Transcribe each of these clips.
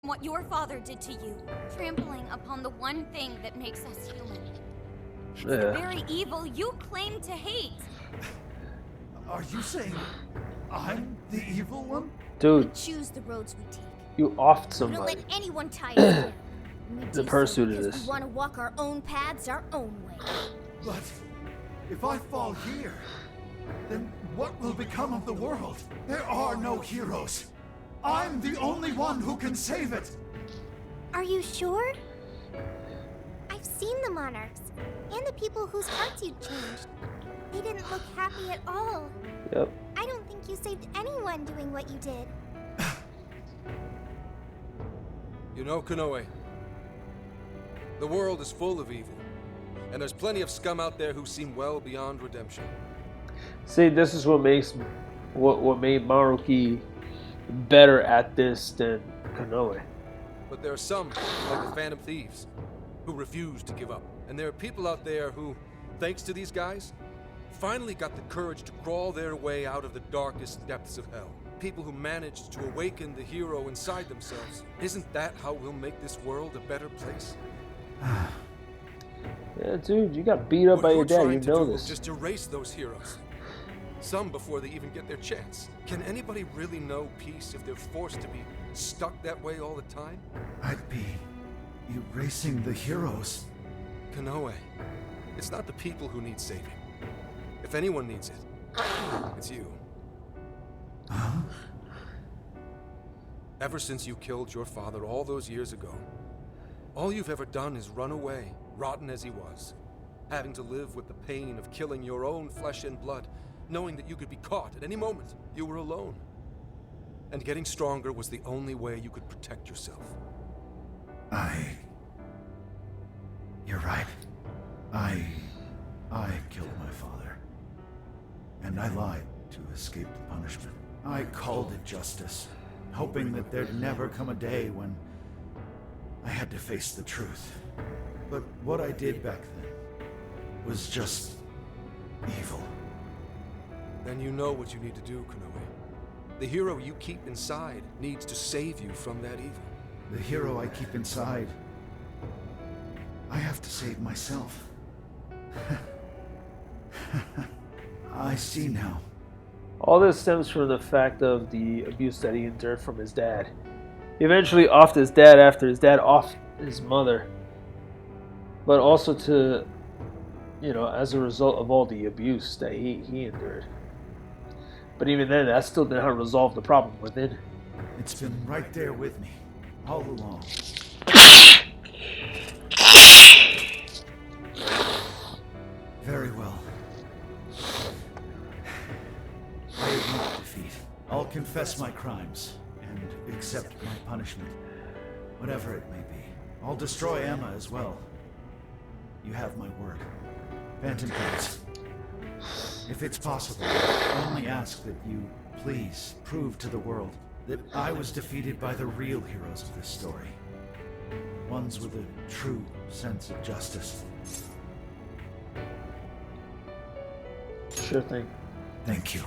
what your father did to you, trampling upon the one thing that makes us human. It's the very evil you claim to hate. Are you saying I'm the evil one? Dude, We choose the roads we take. you offed We don't somebody. let anyone tie us down. We The do pursuit so of because this. we want to walk our own paths our own way. But if I fall here, then what will become of the world? There are no heroes. I'm the only one who can save it. Are you sure? I've seen the monarchs and the people whose hearts you changed. They didn't look happy at all. Yep. I don't think you saved anyone doing what you did. You know, Konoe, the world is full of evil, and there's plenty of scum out there who seem well beyond redemption. See, this is what makes what made Maruki better at this than Konoe. But there are some, like the Phantom Thieves, who refuse to give up. And there are people out there who, thanks to these guys, finally got the courage to crawl their way out of the darkest depths of hell. People who managed to awaken the hero inside themselves. Isn't that how we'll make this world a better place? Yeah, dude, you got beat up by your dad. You know this. Just erase those heroes. Some before they even get their chance. Can anybody really know peace if they're forced to be stuck that way all the time? I'd be erasing the heroes. Konoe, it's not the people who need saving. If anyone needs it, it's you. Huh? Ever since you killed your father all those years ago, all you've ever done is run away, rotten as he was, having to live with the pain of killing your own flesh and blood, knowing that you could be caught at any moment. You were alone. And getting stronger was the only way you could protect yourself. You're right. I killed my father. And I lied to escape the punishment. I called it justice, hoping that there'd never come a day when I had to face the truth. But what I did back then was just evil. Then you know what you need to do, Konoe. The hero you keep inside needs to save you from that evil. The hero I keep inside, I have to save myself. I see now. All this stems from the fact of the abuse that he endured from his dad. He eventually offed his dad after his dad offed his mother. But also to, as a result of all the abuse that he endured. But even then, that still did not resolve the problem within. It's been right there with me, all along. Very well. I admit defeat. I'll confess my crimes and accept my punishment, whatever it may be. I'll destroy Emma as well. You have my word. Phantom Prince. If it's possible, I only ask that you please prove to the world that I was defeated by the real heroes of this story. Ones with a true sense of justice. Sure thing. Thank you.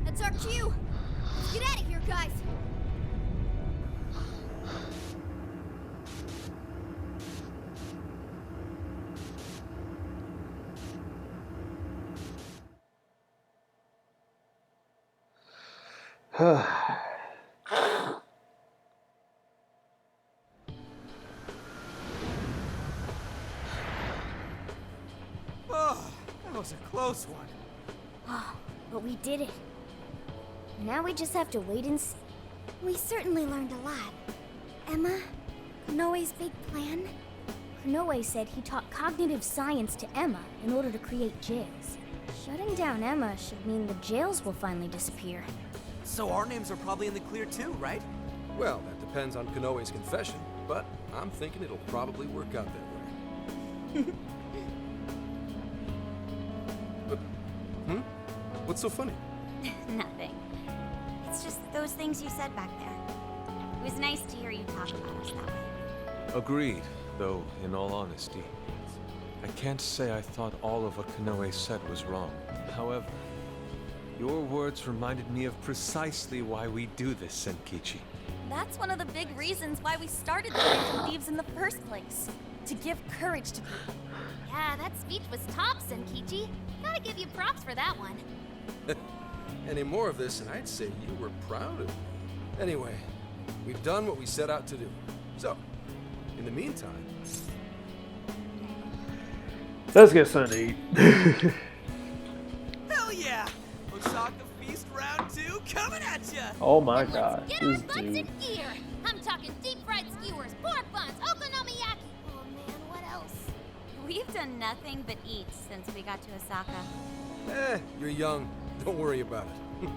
That's our cue. Let's get out of here, guys. Oh, that was a close one. Oh, but we did it. Now we just have to wait and see. We certainly learned a lot. Emma, Konoe's big plan? Konoe said he taught cognitive science to Emma in order to create jails. Shutting down Emma should mean the jails will finally disappear. So our names are probably in the clear too, right? Well, that depends on Konoe's confession, but I'm thinking it'll probably work out that way. But, what's so funny? Nothing. It's just those things you said back there. It was nice to hear you talk about us that way. Agreed, though, in all honesty, I can't say I thought all of what Konoe said was wrong. However, your words reminded me of precisely why we do this, Zenkichi. That's one of the big reasons why we started the Phantom Thieves in the first place. To give courage to people. Yeah, that speech was top, Zenkichi. Gotta give you props for that one. Any more of this, and I'd say you were proud of me. Anyway, we've done what we set out to do. So, in the meantime... Let's get something to eat. Hell yeah! Osaka Feast Round 2 coming at ya! Oh my Let's god, get our this butts dude. in gear. I'm talking deep fried skewers, pork buns, okonomiyaki. Oh man, what else? We've done nothing but eat since we got to Osaka. You're young. Don't worry about it.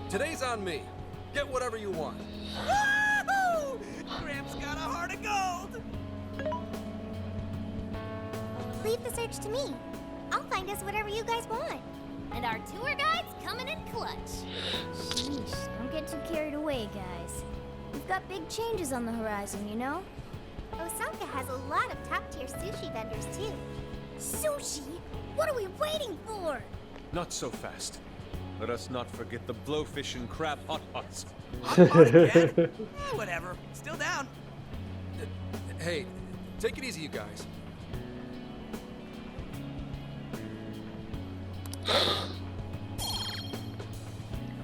Today's on me. Get whatever you want. Woohoo! Gramps got a heart of gold! Leave the search to me. I'll find us whatever you guys want. And our tour guide's coming in clutch. Sheesh, don't get too carried away, guys. We've got big changes on the horizon, you know? Osaka has a lot of top-tier sushi vendors, too. Sushi? What are we waiting for? Not so fast. Let us not forget the blowfish and crab hot pots. Hot pot again? Whatever. Still down. Hey, take it easy, you guys.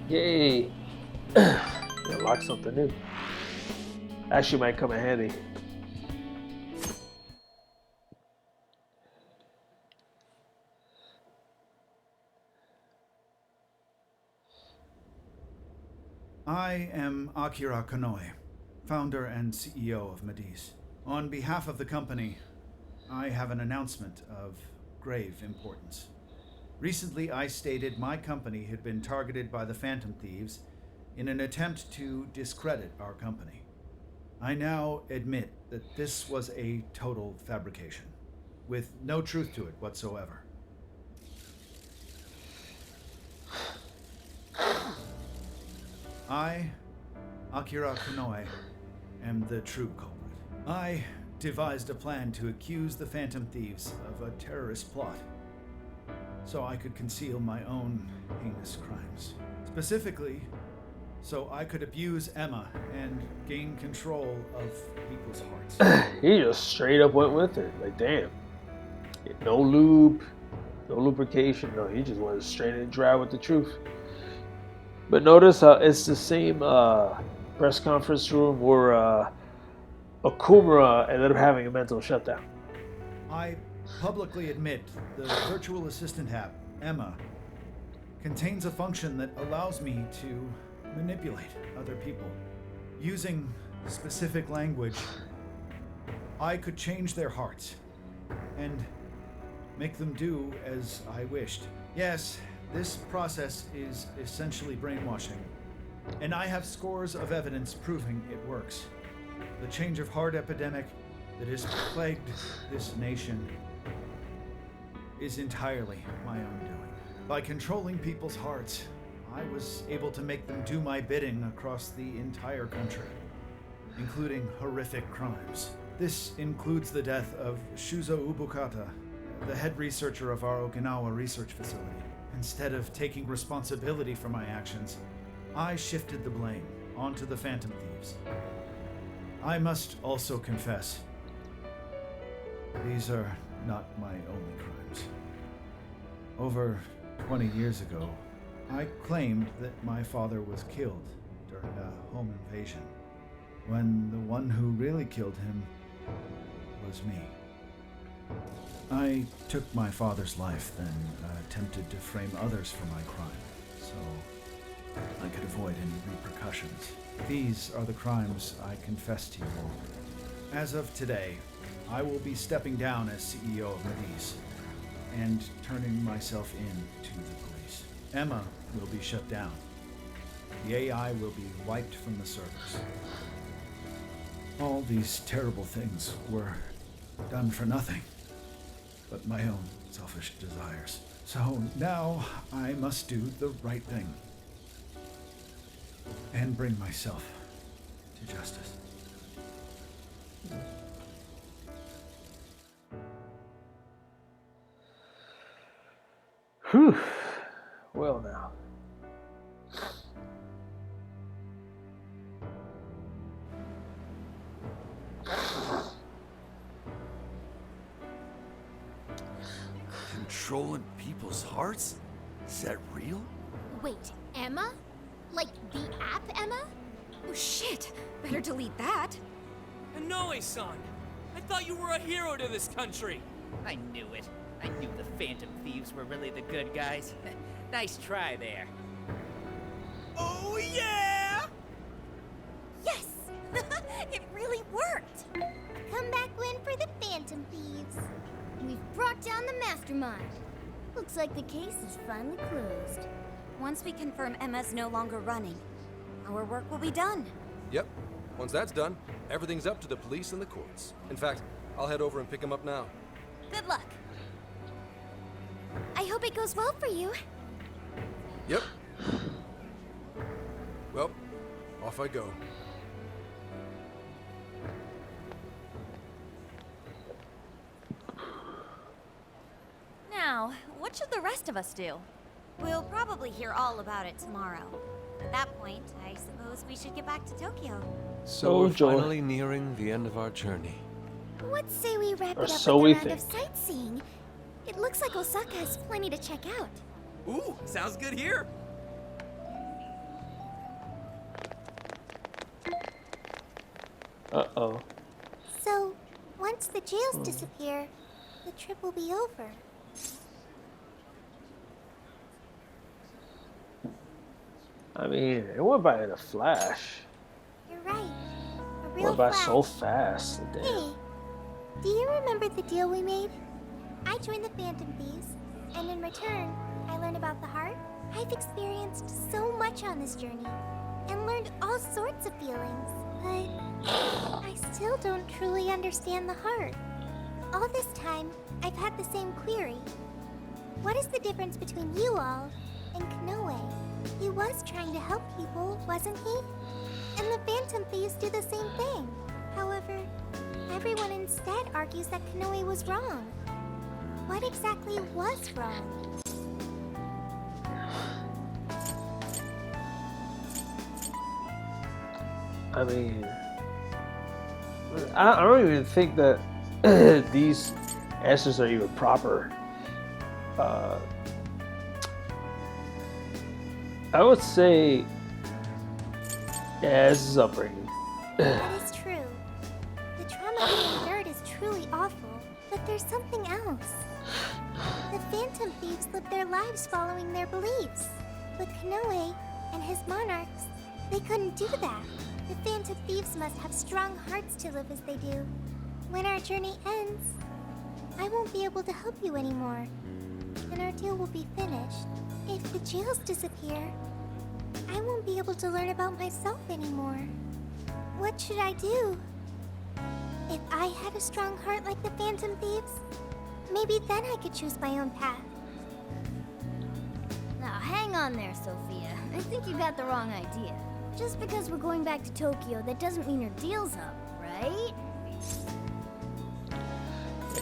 Yay! Unlock something new. Actually, might come in handy. I am Akira Konoe, founder and CEO of Mediz. On behalf of the company, I have an announcement of grave importance. Recently, I stated my company had been targeted by the Phantom Thieves in an attempt to discredit our company. I now admit that this was a total fabrication, with no truth to it whatsoever. I, Akira Konoe, am the true culprit. I devised a plan to accuse the Phantom Thieves of a terrorist plot, so I could conceal my own heinous crimes. Specifically, so I could abuse Emma and gain control of people's hearts. He just straight up went with it. Like, damn. No lube, no lubrication. No, he just went straight and dry with the truth. But notice it's the same press conference room where Okumura ended up having a mental shutdown. I publicly admit the virtual assistant app, Emma, contains a function that allows me to manipulate other people. Using specific language, I could change their hearts and make them do as I wished. Yes, this process is essentially brainwashing, and I have scores of evidence proving it works. The change of heart epidemic that has plagued this nation is entirely my own doing. By controlling people's hearts, I was able to make them do my bidding across the entire country, including horrific crimes. This includes the death of Shuzo Ubukata, the head researcher of our Okinawa research facility. Instead of taking responsibility for my actions, I shifted the blame onto the Phantom Thieves. I must also confess, these are not my only crimes. Over 20 years ago, I claimed that my father was killed during a home invasion, when the one who really killed him was me. I took my father's life, then attempted to frame others for my crime, so I could avoid any repercussions. These are the crimes I confess to you all. As of today, I will be stepping down as CEO of Mediz and turning myself in to the police. Emma will be shut down. The AI will be wiped from the servers. All these terrible things were done for nothing but my own selfish desires. So now I must do the right thing and bring myself to justice. Whew. Well now. Controlling people's hearts? Is that real? Wait, Emma? Like the app Emma? Oh shit! Better delete that. Konoe-san! I thought you were a hero to this country! I knew it. I knew the Phantom Thieves were really the good guys. Nice try there. Oh yeah! Yes! It really worked! Comeback win for the Phantom Thieves. We've brought down the mastermind. Looks like the case is finally closed. Once we confirm Emma's no longer running, our work will be done. Yep. Once that's done, everything's up to the police and the courts. In fact, I'll head over and pick him up now. Good luck. I hope it goes well for you. Yep. Well, off I go. Now, what should the rest of us do? We'll probably hear all about it tomorrow. At that point, I suppose we should get back to Tokyo. So Oh, we're joy. finally nearing the end of our journey. What say we wrap Or it up so with we a round of think. sightseeing? It looks like Osaka has plenty to check out. Ooh, sounds good here! Uh-oh. So, once the jails disappear, the trip will be over. I mean, it went by in a flash. You're right. A It real went by flash. so fast. Damn. Hey, do you remember the deal we made? I joined the Phantom Thieves, and in return, I learned about the heart. I've experienced so much on this journey, and learned all sorts of feelings, but I still don't truly understand the heart. All this time, I've had the same query. What is the difference between you all and Konoe? He was trying to help people, wasn't he? And the Phantom Thieves do the same thing. However, everyone instead argues that Konoe was wrong. What exactly was wrong? I mean, I don't even think that these answers are even proper. I would say, yeah, this is upbringing. That is true. The trauma he endured is truly awful, but there's something else. The Phantom Thieves lived their lives following their beliefs. But Konoe and his monarchs, they couldn't do that. The Phantom Thieves must have strong hearts to live as they do. When our journey ends, I won't be able to help you anymore, and our deal will be finished. If the jails disappear, I won't be able to learn about myself anymore. What should I do? If I had a strong heart like the Phantom Thieves, maybe then I could choose my own path. Now hang on there, Sophia. I think you got the wrong idea. Just because we're going back to Tokyo, that doesn't mean your deal's up, right?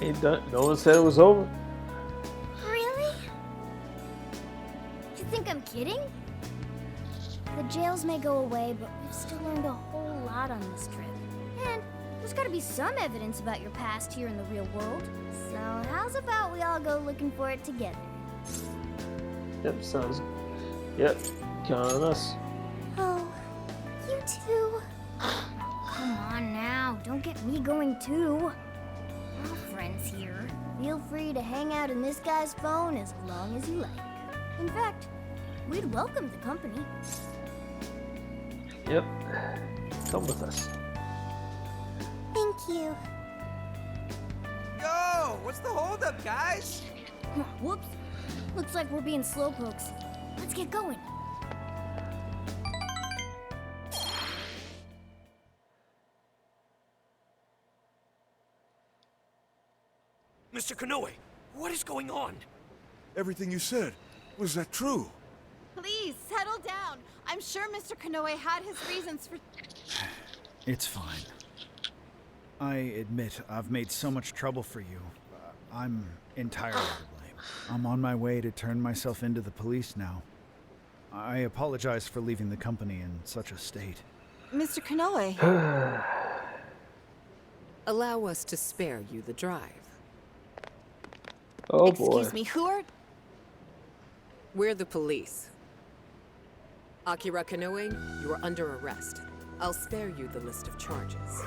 Ain't done. No one said it was over. Really? You think I'm kidding? The jails may go away, but we've still learned a whole lot on this trip. And there's gotta be some evidence about your past here in the real world. So how's about we all go looking for it together? Yep, sounds. Yep, count on us. Oh, you two. Come on now, don't get me going too. We're all friends here. Feel free to hang out in this guy's phone as long as you like. In fact, we'd welcome the company. Yep, come with us. Thank you. Yo, what's the holdup, guys? Whoops. Looks like we're being slowpokes. Let's get going. Mr. Konoe, what is going on? Everything you said, was that true? Please, settle down. I'm sure Mr. Konoe had his reasons for... It's fine. I admit I've made so much trouble for you. I'm entirely to blame. I'm on my way to turn myself into the police now. I apologize for leaving the company in such a state. Mr. Konoe, Allow us to spare you the drive. Oh boy. excuse me, who are... We're the police. Akira Konoe, you are under arrest. I'll spare you the list of charges.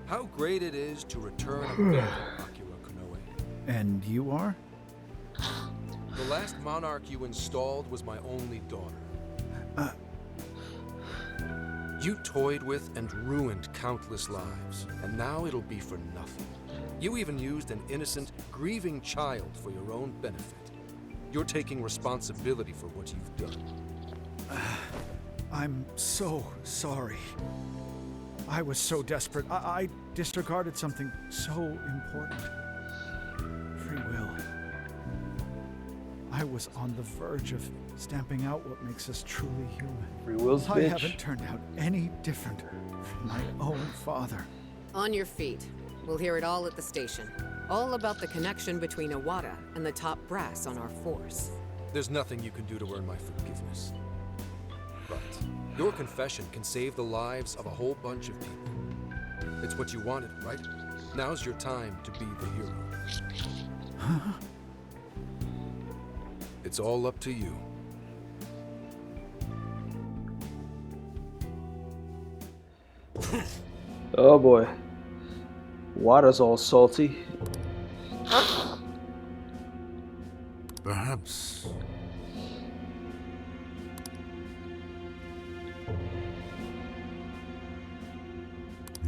How great it is to return a favor, Akira Konoe. And you are? The last monarch you installed was my only daughter. You toyed with and ruined countless lives, and now it'll be for nothing. You even used an innocent, grieving child for your own benefit. You're taking responsibility for what you've done. I'm so sorry. I was so desperate. I disregarded something so important. Free will. I was on the verge of stamping out what makes us truly human. Free will's I bitch. haven't turned out any different from my own father. On your feet. We'll hear it all at the station. All about the connection between Owada and the top brass on our force. There's nothing you can do to earn my forgiveness. But your confession can save the lives of a whole bunch of people. It's what you wanted, right? Now's your time to be the hero. Huh? It's all up to you. Oh boy. Water's all salty. Perhaps.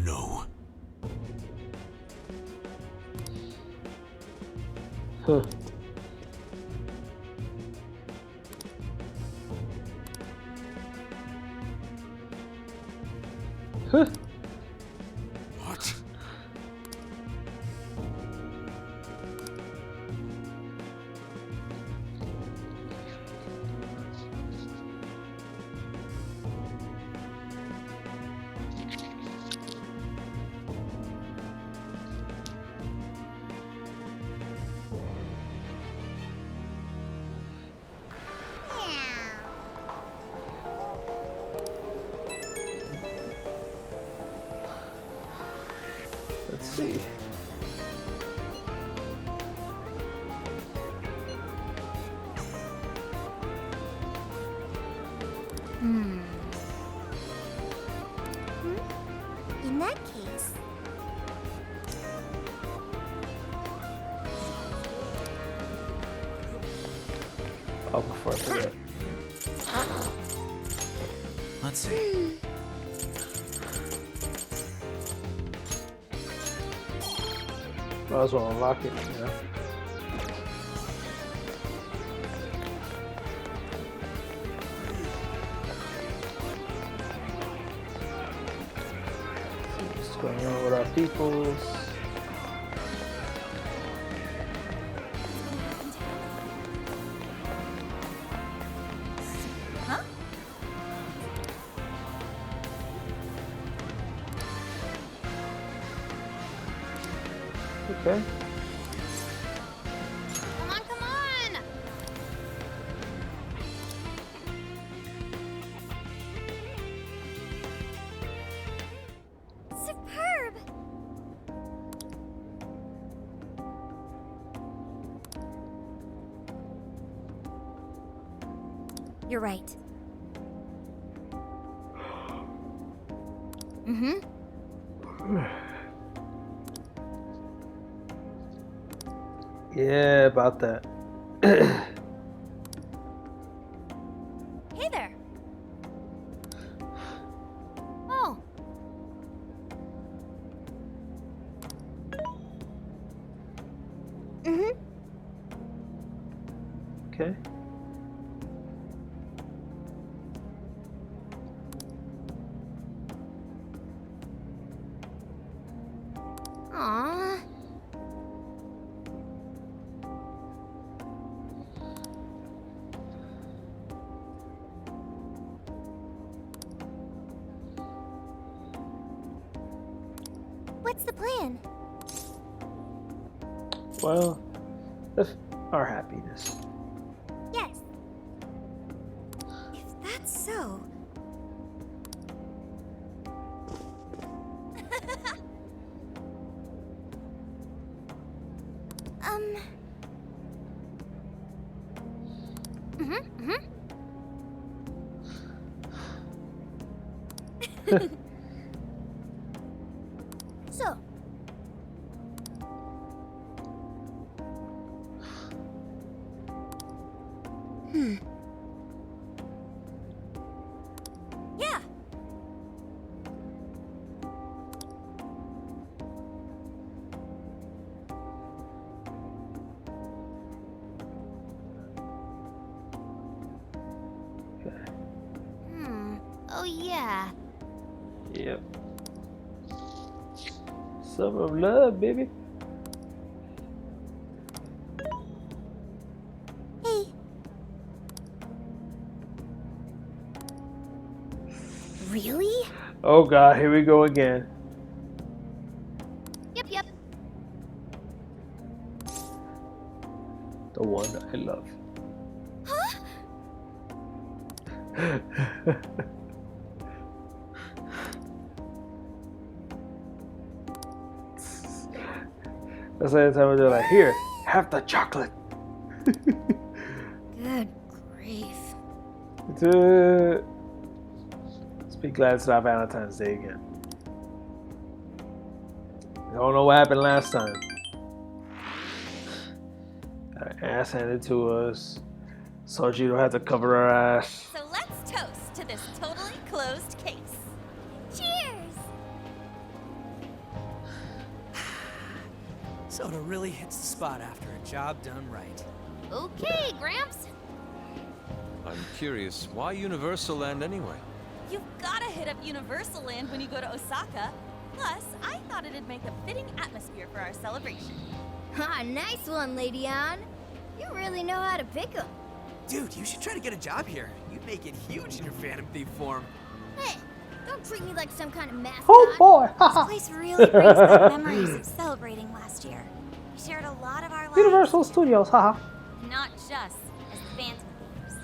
No. Huh. Huh. What? Let's see. In that case, Oh, before I forget. Let's see. Might as well unlock it, you know? See what's going on with our peoples. Huh? Okay. Come on, come on! superb! You're right. Mm-hmm. Yeah, about that. Hey there. Oh. Mm-hmm. Okay. Aww. What's the plan? Well, if our happiness. Yes. If that's so. So. Yeah. Oh, yeah. Yep. Summer of love, baby. Hey. Really? Oh god, here we go again. Yep. The one I love. That's like the time they're like, here, have the chocolate. Good grief. Let's be glad it's not Valentine's Day again. I don't know what happened last time. Got our ass handed to us. So you don't have to cover our ass. So let's toast to this totally closed case. Cheers! Soda really hits the spot after a job done right. Okay, Gramps. I'm curious, why Universal Land anyway? You've gotta hit up Universal Land when you go to Osaka. Plus, I thought it'd make a fitting atmosphere for our celebration. Ah, nice one, Lady Ann. You really know how to pick 'em. Dude, you should try to get a job here. You'd make it huge in your Phantom Thief form. Hey, don't treat me like some kind of mascot. Oh boy! This place really brings back memories of celebrating last year. We shared a lot of our lives. Universal Studios, haha. Not just as the Phantom Thieves.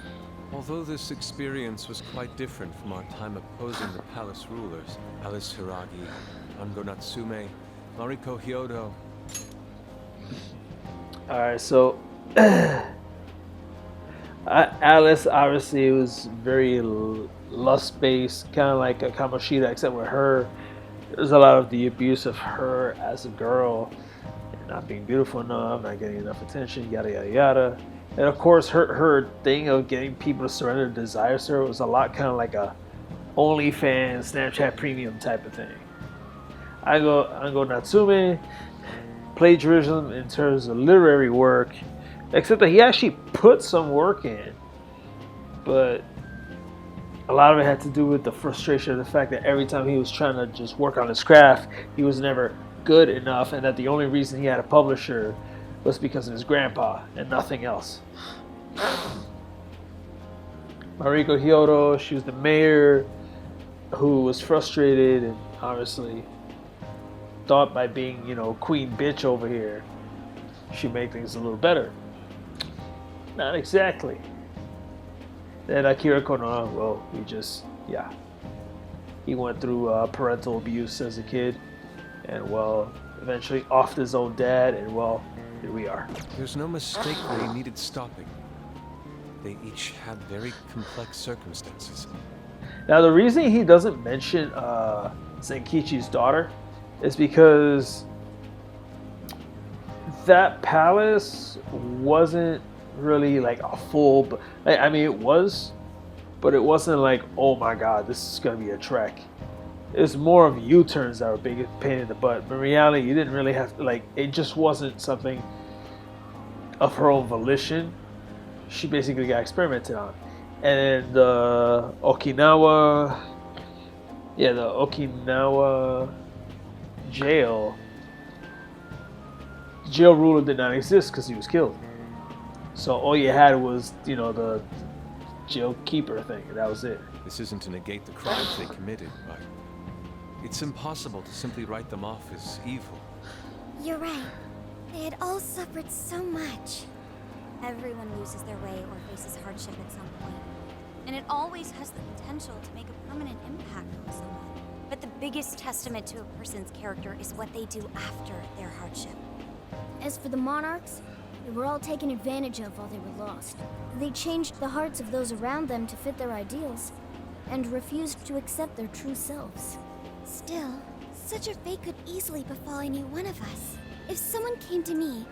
Although this experience was quite different from our time opposing the palace rulers, Alice Hiragi, Ango Natsume, Mariko Hyodo. Alright, so Alice obviously was very lust-based, kind of like a Kamoshida, except with her, there's a lot of the abuse of her as a girl, and not being beautiful enough, not getting enough attention, yada yada yada. And of course, her thing of getting people to surrender their desires to her was a lot kind of like a OnlyFans, Snapchat Premium type of thing. Ango Natsume, plagiarism in terms of literary work, except that he actually put some work in, but a lot of it had to do with the frustration of the fact that every time he was trying to just work on his craft, he was never good enough, and that the only reason he had a publisher was because of his grandpa and nothing else. Mariko Hyodo, she was the mayor who was frustrated and obviously thought by being, queen bitch over here, she'd make things a little better. Not exactly. Then Akira Konoe, well, he went through parental abuse as a kid, and eventually offed his own dad, and here we are. There's no mistake they needed stopping. They each had very complex circumstances. Now, the reason he doesn't mention Zenkichi's daughter is because that palace wasn't really like a full. It was, but it wasn't like, oh my god, this is gonna be a trek. It's more of U-turns that were big pain in the butt. But in reality, you didn't really have to, it just wasn't something of her own volition. She basically got experimented on. And the Okinawa jail ruler did not exist because he was killed. So all you had was, the jail keeper thing, and that was it. This isn't to negate the crimes they committed, but it's impossible to simply write them off as evil. You're right. They had all suffered so much. Everyone loses their way or faces hardship at some point. And it always has the potential to make a permanent impact on someone. But the biggest testament to a person's character is what they do after their hardship. As for the monarchs, they were all taken advantage of while they were lost. They changed the hearts of those around them to fit their ideals, and refused to accept their true selves. Still, such a fate could easily befall any one of us. If someone came to me,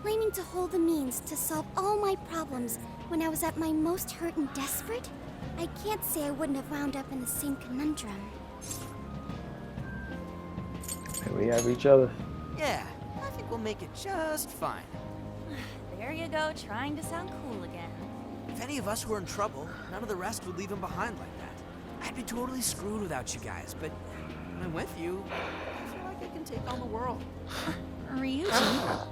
claiming to hold the means to solve all my problems when I was at my most hurt and desperate, I can't say I wouldn't have wound up in the same conundrum. Here we have each other. Yeah, I think we'll make it just fine. There you go, trying to sound cool again. If any of us were in trouble, none of the rest would leave him behind like that. I'd be totally screwed without you guys, but when I'm with you, I feel like I can take on the world. Ryuji.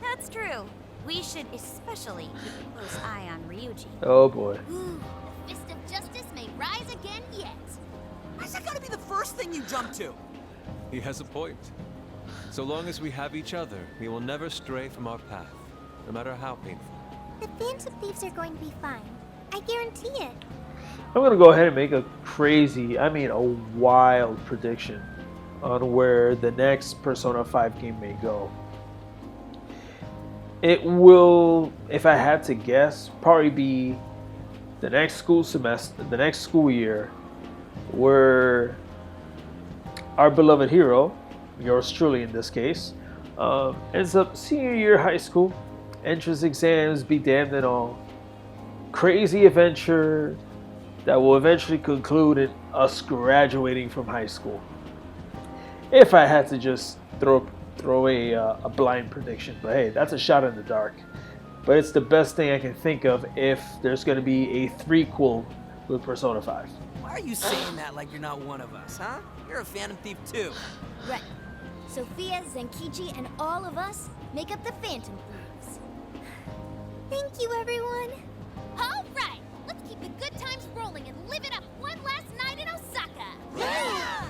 That's true. We should especially keep a close eye on Ryuji. Oh boy. Ooh, the fist of justice may rise again yet. Why's that gotta be the first thing you jump to? He has a point. So long as we have each other, we will never stray from our path, no matter how painful. The Phantom Thieves are going to be fine. I guarantee it. I'm gonna go ahead and make a crazy, I mean a wild prediction on where the next Persona 5 game may go. It will, if I had to guess, probably be the next school semester, the next school year, where our beloved hero, yours truly in this case, ends up senior year high school, entrance exams be damned and all, crazy adventure that will eventually conclude in us graduating from high school. If I had to just throw a blind prediction, but hey, that's a shot in the dark. But it's the best thing I can think of if there's going to be a threequel with Persona 5. Why are you saying that like you're not one of us, huh? You're a Phantom Thief too. Right. Sophia, Zenkichi, and all of us make up the Phantom Thieves. Thank you, everyone. All right, let's keep the good times rolling and live it up one last night in Osaka. Yeah!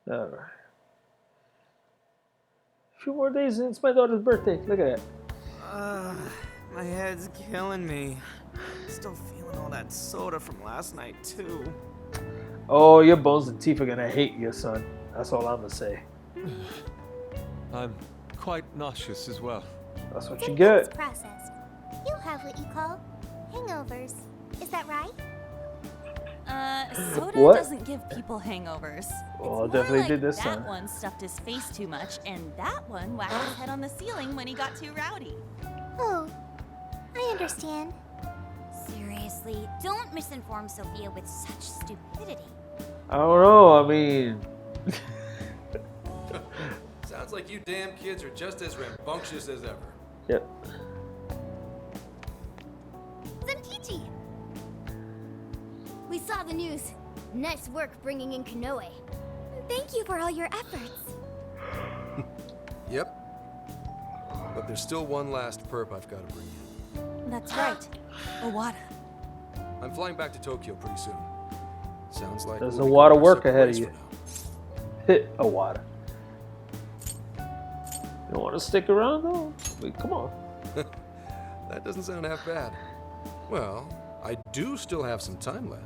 All right. A few more days and it's my daughter's birthday. Look at that. My head's killing me. Still feeling all that soda from last night too. Oh, your bones and teeth are gonna hate you, son. That's all I'm gonna say. I'm quite nauseous as well. That's what you It's get. processed. You have what you call hangovers. Is that right? Soda What? doesn't give people hangovers. Well, It's it definitely more like did this that time. one stuffed his face too much, and that one whacked his head on the ceiling when he got too rowdy. Oh, I understand. Seriously, don't misinform Sophia with such stupidity. I don't know. I mean, Sounds like you damn kids are just as rambunctious as ever. yep. Zenkichi! We saw the news. Nice work bringing in Konoe. Thank you for all your efforts. Yep. But there's still one last perp I've got to bring in. That's right. Owada. I'm flying back to Tokyo pretty soon. Sounds like There's we'll a be lot going of work separate ahead of ways you. for now. Hit Owada. You want to stick around though? Wait, come on. That doesn't sound half bad. Well, I do still have some time left.